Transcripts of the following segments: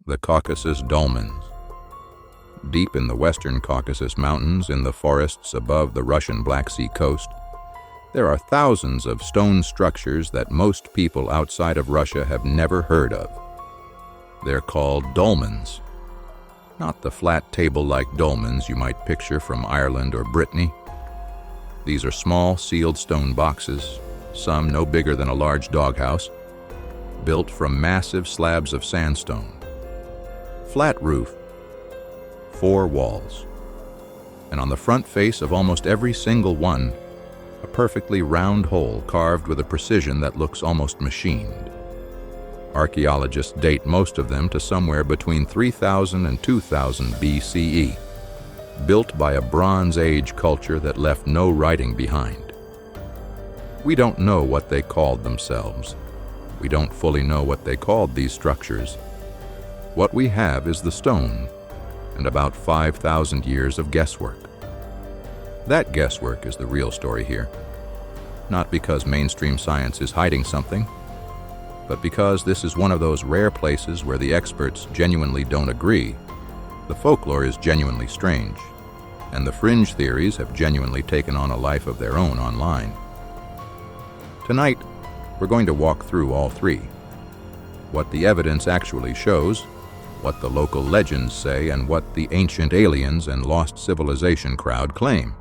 The Caucasus Dolmens. Deep in the western Caucasus Mountains, in the forests above the Russian Black Sea coast, there are thousands of stone structures that most people outside of Russia have never heard of. They're called dolmens. Not the flat table-like dolmens you might picture from Ireland or Brittany. These are small, sealed stone boxes, some no bigger than a large doghouse, built from massive slabs of sandstone. Flat roof, 4 walls, and on the front face of almost every single one, a perfectly round hole carved with a precision that looks almost machined. Archaeologists date most of them to somewhere between 3000 and 2000 BCE, built by a Bronze Age culture that left no writing behind. We don't know what they called themselves. We don't fully know what they called these structures. What we have is the stone and about 5,000 years of guesswork. That guesswork is the real story here. Not because mainstream science is hiding something, but because this is one of those rare places where the experts genuinely don't agree. The folklore is genuinely strange, and the fringe theories have genuinely taken on a life of their own online. Tonight, we're going to walk through all three. What the evidence actually shows, what the local legends say, and what the ancient aliens and lost civilization crowd claim.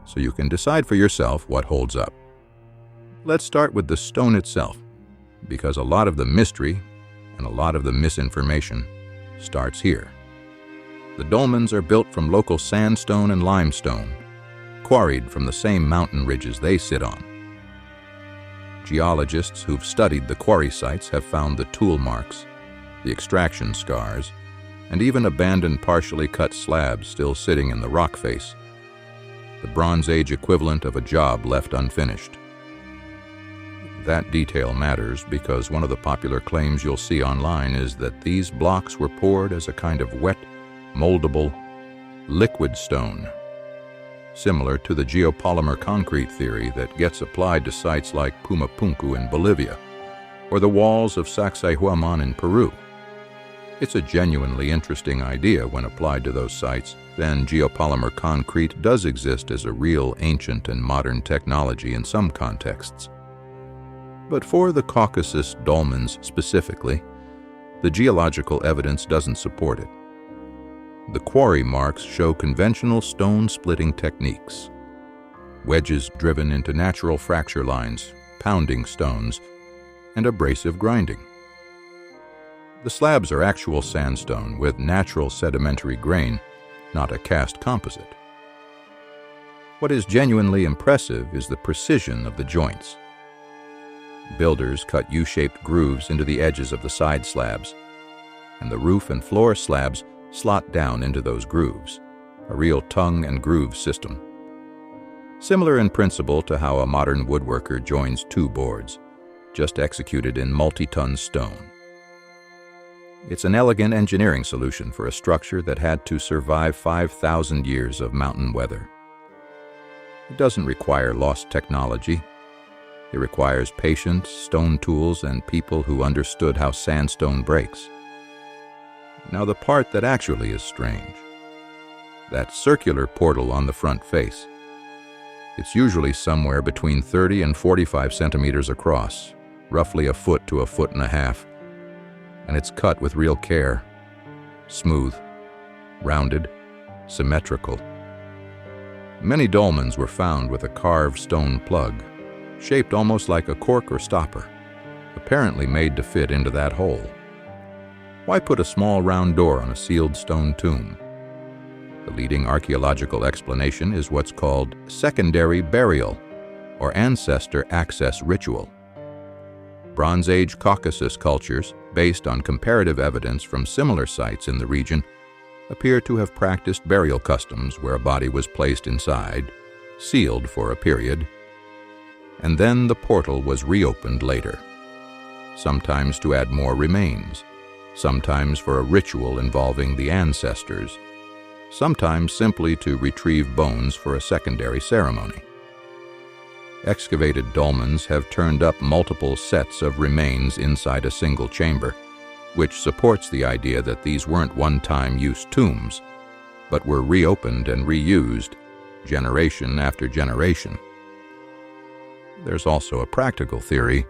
So you can decide for yourself what holds up. Let's start with the stone itself, because a lot of the mystery and a lot of the misinformation starts here. The dolmens are built from local sandstone and limestone, quarried from the same mountain ridges they sit on. Geologists who've studied the quarry sites have found the tool marks, the extraction scars, and even abandoned partially cut slabs still sitting in the rock face, the Bronze Age equivalent of a job left unfinished. That detail matters because one of the popular claims you'll see online is that these blocks were poured as a kind of wet, moldable, liquid stone, similar to the geopolymer concrete theory that gets applied to sites like Pumapunku in Bolivia or the walls of Sacsayhuaman in Peru. It's a genuinely interesting idea when applied to those sites. Then geopolymer concrete does exist as a real ancient and modern technology in some contexts. But for the Caucasus Dolmens specifically, the geological evidence doesn't support it. The quarry marks show conventional stone-splitting techniques. Wedges driven into natural fracture lines, pounding stones, and abrasive grinding. The slabs are actual sandstone with natural sedimentary grain, not a cast composite. What is genuinely impressive is the precision of the joints. Builders cut U-shaped grooves into the edges of the side slabs, and the roof and floor slabs slot down into those grooves, a real tongue and groove system. Similar in principle to how a modern woodworker joins 2 boards, just executed in multi-ton stone. It's an elegant engineering solution for a structure that had to survive 5,000 years of mountain weather. It doesn't require lost technology. It requires patience, stone tools, and people who understood how sandstone breaks. Now the part that actually is strange. That circular portal on the front face. It's usually somewhere between 30 and 45 centimeters across, roughly 1 foot to 1.5 feet, and it's cut with real care. Smooth, rounded, symmetrical. Many dolmens were found with a carved stone plug, shaped almost like a cork or stopper, apparently made to fit into that hole. Why put a small round door on a sealed stone tomb? The leading archaeological explanation is what's called secondary burial, or ancestor access ritual. Bronze Age Caucasus cultures, based on comparative evidence from similar sites in the region, appear to have practiced burial customs where a body was placed inside, sealed for a period, and then the portal was reopened later, sometimes to add more remains, sometimes for a ritual involving the ancestors, sometimes simply to retrieve bones for a secondary ceremony. Excavated dolmens have turned up multiple sets of remains inside a single chamber, which supports the idea that these weren't one-time use tombs, but were reopened and reused generation after generation. There's also a practical theory.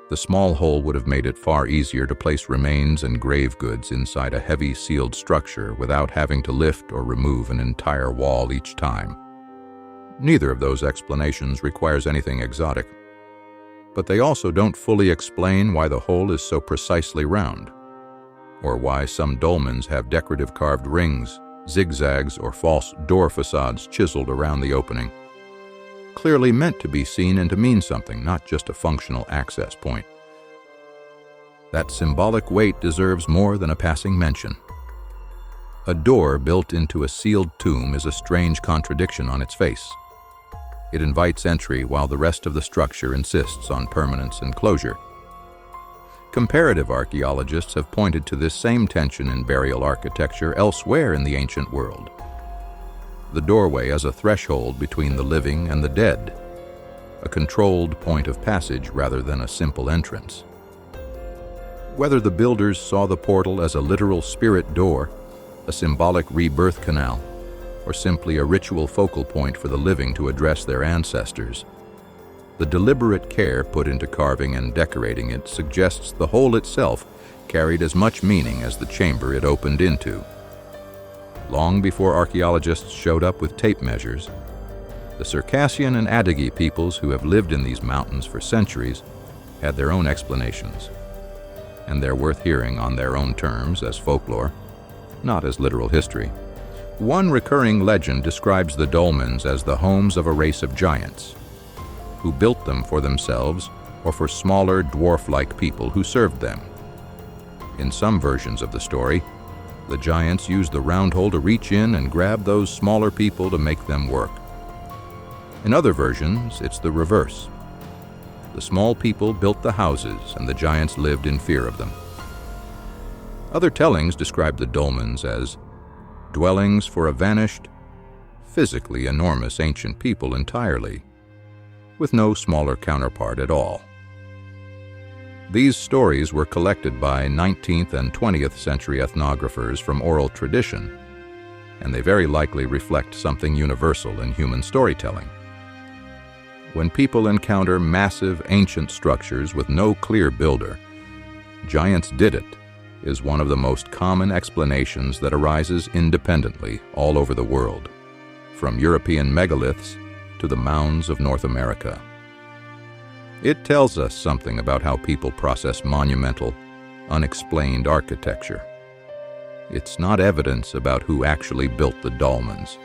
The small hole would have made it far easier to place remains and grave goods inside a heavy sealed structure without having to lift or remove an entire wall each time. Neither of those explanations requires anything exotic, but they also don't fully explain why the hole is so precisely round, or why some dolmens have decorative carved rings, zigzags, or false door facades chiseled around the opening, clearly meant to be seen and to mean something, not just a functional access point. That symbolic weight deserves more than a passing mention. A door built into a sealed tomb is a strange contradiction on its face. It invites entry while the rest of the structure insists on permanence and closure. Comparative archaeologists have pointed to this same tension in burial architecture elsewhere in the ancient world. The doorway as a threshold between the living and the dead, a controlled point of passage rather than a simple entrance. Whether the builders saw the portal as a literal spirit door, a symbolic rebirth canal, or simply a ritual focal point for the living to address their ancestors, the deliberate care put into carving and decorating it suggests the hole itself carried as much meaning as the chamber it opened into. Long before archaeologists showed up with tape measures, the Circassian and Adyghe peoples who have lived in these mountains for centuries had their own explanations, and they're worth hearing on their own terms as folklore, not as literal history. One recurring legend describes the dolmens as the homes of a race of giants, who built them for themselves or for smaller dwarf-like people who served them. In some versions of the story, the giants used the round hole to reach in and grab those smaller people to make them work. In other versions, it's the reverse. The small people built the houses and the giants lived in fear of them. Other tellings describe the dolmens as dwellings for a vanished, physically enormous ancient people entirely, with no smaller counterpart at all. These stories were collected by 19th and 20th century ethnographers from oral tradition, and they very likely reflect something universal in human storytelling. When people encounter massive ancient structures with no clear builder, giants did it is one of the most common explanations that arises independently all over the world, from European megaliths to the mounds of North America. It tells us something about how people process monumental, unexplained architecture. It's not evidence about who actually built the dolmens.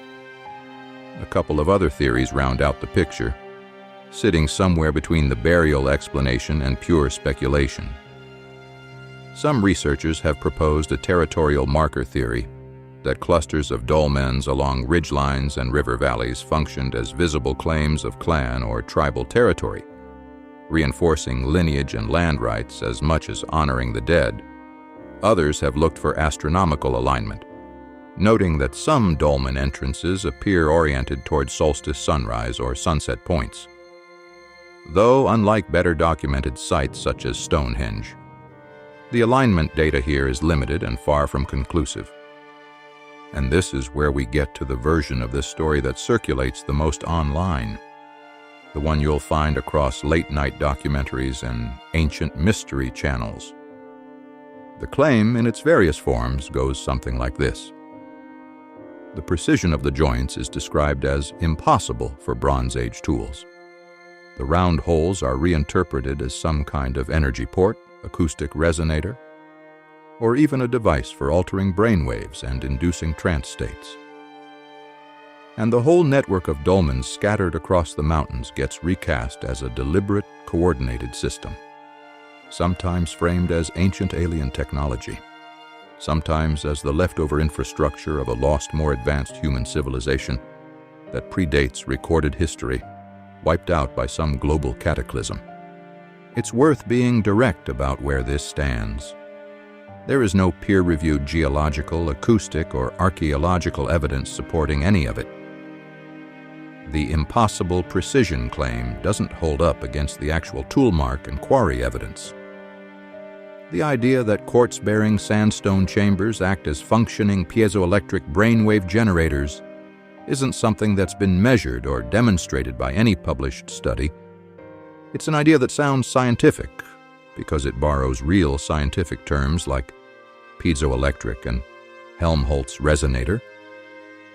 A couple of other theories round out the picture, sitting somewhere between the burial explanation and pure speculation. Some researchers have proposed a territorial marker theory, that clusters of dolmens along ridgelines and river valleys functioned as visible claims of clan or tribal territory, reinforcing lineage and land rights as much as honoring the dead. Others have looked for astronomical alignment, noting that some dolmen entrances appear oriented toward solstice sunrise or sunset points. Though, unlike better documented sites such as Stonehenge, the alignment data here is limited and far from conclusive. And this is where we get to the version of this story that circulates the most online, the one you'll find across late-night documentaries and ancient mystery channels. The claim, in its various forms, goes something like this. The precision of the joints is described as impossible for Bronze Age tools. The round holes are reinterpreted as some kind of energy port, acoustic resonator, or even a device for altering brainwaves and inducing trance states. And the whole network of dolmens scattered across the mountains gets recast as a deliberate, coordinated system, sometimes framed as ancient alien technology, sometimes as the leftover infrastructure of a lost, more advanced human civilization that predates recorded history, wiped out by some global cataclysm. It's worth being direct about where this stands. There is no peer-reviewed geological, acoustic, or archaeological evidence supporting any of it. The impossible precision claim doesn't hold up against the actual tool mark and quarry evidence. The idea that quartz-bearing sandstone chambers act as functioning piezoelectric brainwave generators isn't something that's been measured or demonstrated by any published study. It's an idea that sounds scientific because it borrows real scientific terms like piezoelectric and Helmholtz resonator,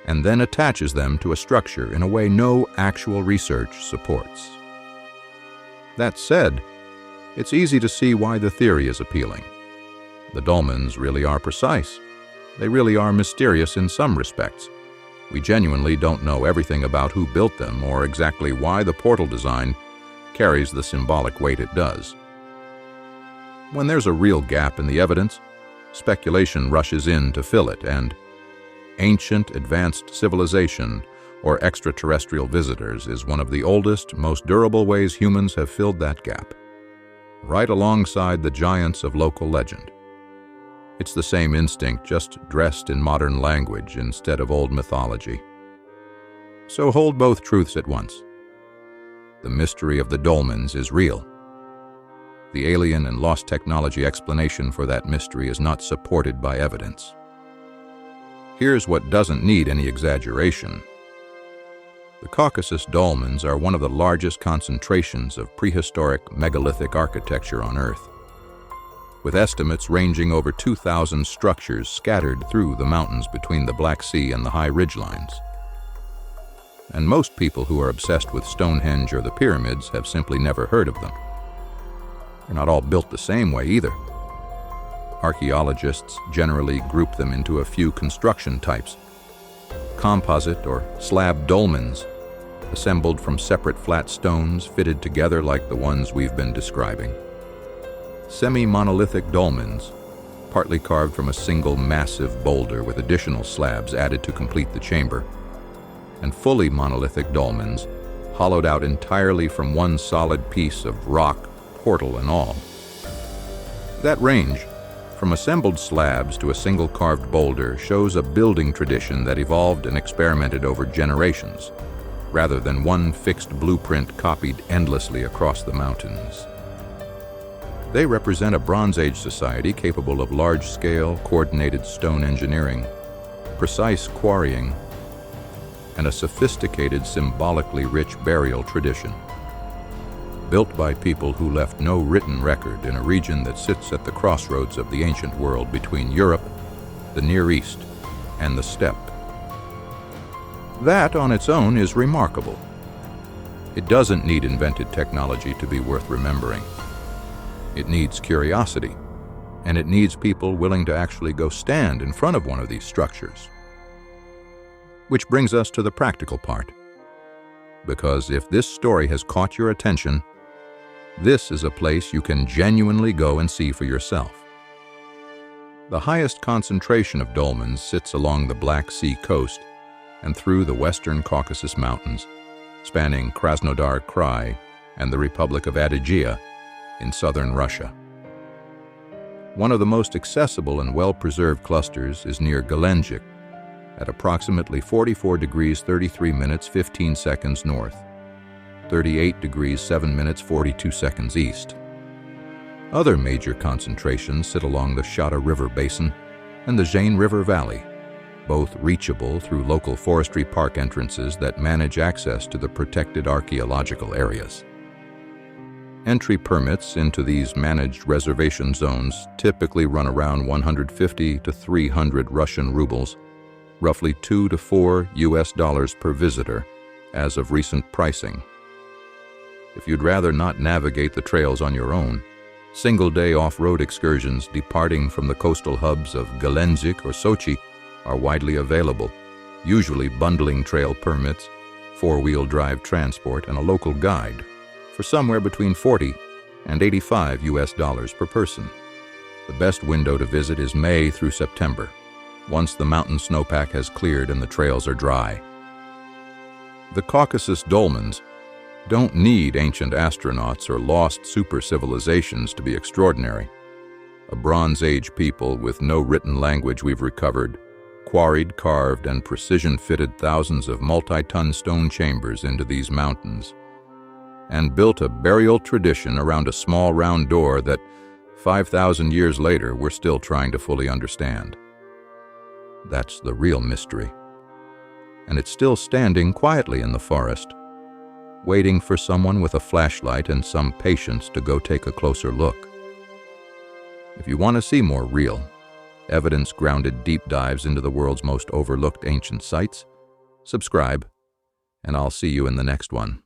and then attaches them to a structure in a way no actual research supports. That said, it's easy to see why the theory is appealing. The dolmens really are precise. They really are mysterious in some respects. We genuinely don't know everything about who built them or exactly why the portal design carries the symbolic weight it does. When there's a real gap in the evidence, speculation rushes in to fill it, and ancient advanced civilization or extraterrestrial visitors is one of the oldest, most durable ways humans have filled that gap, right alongside the giants of local legend. It's the same instinct, just dressed in modern language instead of old mythology. So hold both truths at once. The mystery of the dolmens is real. The alien and lost technology explanation for that mystery is not supported by evidence. Here's what doesn't need any exaggeration. The Caucasus Dolmens are one of the largest concentrations of prehistoric megalithic architecture on Earth, with estimates ranging over 2,000 structures scattered through the mountains between the Black Sea and the high ridgelines. And most people who are obsessed with Stonehenge or the pyramids have simply never heard of them. They're not all built the same way either. Archaeologists generally group them into a few construction types. Composite or slab dolmens, assembled from separate flat stones fitted together like the ones we've been describing. Semi-monolithic dolmens, partly carved from a single massive boulder with additional slabs added to complete the chamber. And fully monolithic dolmens, hollowed out entirely from one solid piece of rock, portal and all. That range, from assembled slabs to a single carved boulder, shows a building tradition that evolved and experimented over generations, rather than one fixed blueprint copied endlessly across the mountains. They represent a Bronze Age society capable of large-scale, coordinated stone engineering, precise quarrying, and a sophisticated, symbolically rich burial tradition. Built by people who left no written record in a region that sits at the crossroads of the ancient world between Europe, the Near East, and the steppe. That on its own is remarkable. It doesn't need invented technology to be worth remembering. It needs curiosity, and it needs people willing to actually go stand in front of one of these structures. Which brings us to the practical part. Because if this story has caught your attention, this is a place you can genuinely go and see for yourself. The highest concentration of dolmens sits along the Black Sea coast and through the western Caucasus Mountains, spanning Krasnodar Krai and the Republic of Adyghe in southern Russia. One of the most accessible and well-preserved clusters is near Gelendzhik, at approximately 44 degrees 33 minutes 15 seconds north, 38 degrees 7 minutes 42 seconds east. Other major concentrations sit along the Shata River basin and the Zhain River Valley, both reachable through local forestry park entrances that manage access to the protected archaeological areas. Entry permits into these managed reservation zones typically run around 150 to 300 Russian rubles, roughly $2 to $4 US per visitor, as of recent pricing. If you'd rather not navigate the trails on your own, single-day off-road excursions departing from the coastal hubs of Gelendzhik or Sochi are widely available, usually bundling trail permits, four-wheel drive transport, and a local guide for somewhere between $40 and $85 US per person. The best window to visit is May through September, once the mountain snowpack has cleared and the trails are dry. The Caucasus Dolmens don't need ancient astronauts or lost super civilizations to be extraordinary. A Bronze Age people with no written language we've recovered, quarried, carved, and precision-fitted thousands of multi-ton stone chambers into these mountains, and built a burial tradition around a small round door that 5,000 years later, we're still trying to fully understand. That's the real mystery. And it's still standing quietly in the forest, waiting for someone with a flashlight and some patience to go take a closer look. If you want to see more real, evidence-grounded deep dives into the world's most overlooked ancient sites, subscribe, and I'll see you in the next one.